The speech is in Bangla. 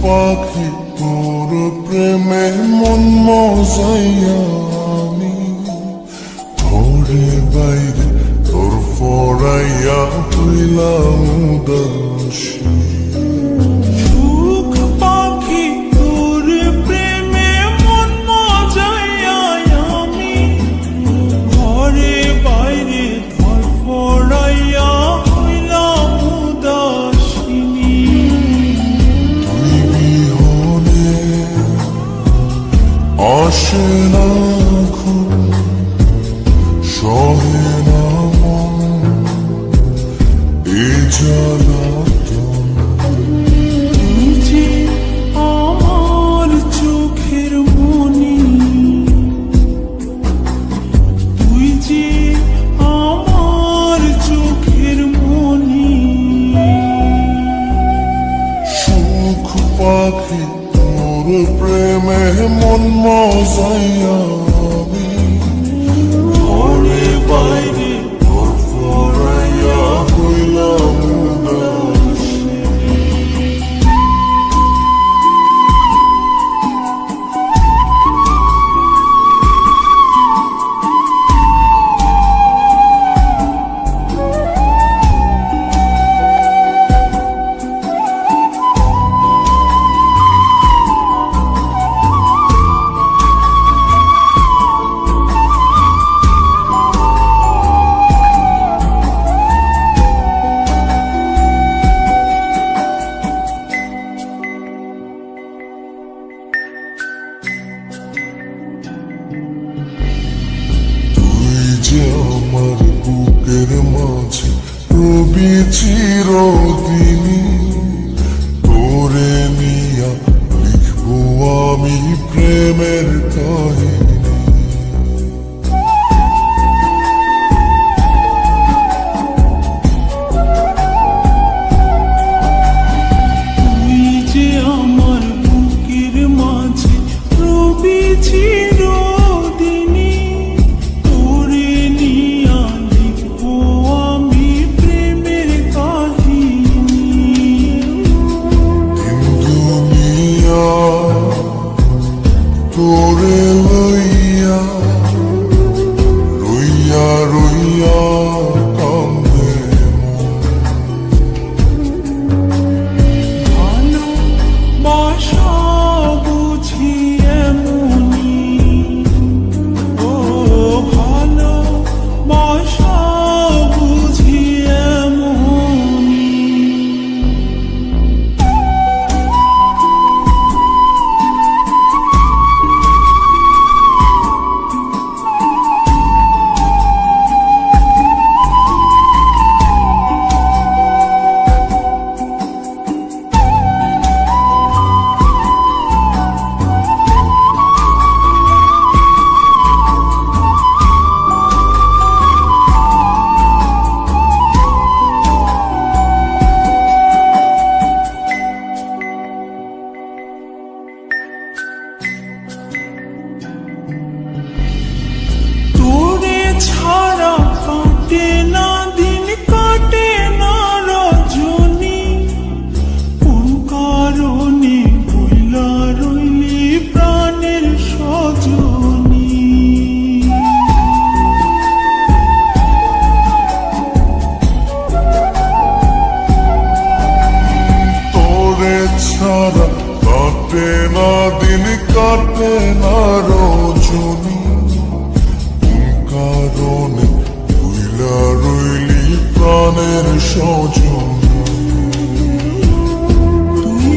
পাখি তোর প্রেমে মন মজাইয়া আমি ঘরে বাইরে তোর ফরাইয়া হইলাম উদাসী। সুখ পাখি তোর প্রেমে মন মজাইয়া আমি ঘরে বাইরে তোর ফরাইয়া হইলাম উদাসিনী। তুই বিহনে আসে না ঘুম, সহে না মন এ জ্বালাতন। তুই যে আমার চোখের মনি, তুই যে আমার চোখের মনি। সুখ পাখি তোর প্রেমে মন মজাইয়া আমি ঘরে বাইরে তোর ফরাইয়া হইলাম উদাসী। যে আমার বুকের মাঝে রবি চিরদিনী, তোরে নিয়া লিখবো আমি প্রেমের কাহিনী। তুই যে আমার বুকের মাঝে রবি চিরদিনী, তোরে নিয়া লিখবো আমি প্রেমের কাহিনী। দিন দুনিয়া তোরে লইয়া রইয়া রইয়া কান্দে ভালোবাসা বুঝি এমনি, ও ভালোবাসা বুঝি এমনি। তোরে ছাড়া কাটে না দিন, কাটে না রজনী, কোন কারণে ভুলা রইলি প্রাণের সজনী। তোরে ছাড়া কাটে না দিন, কাটে না রজনী, কোন কারণে ভুইলা রইলি প্রাণের সজনী। তুই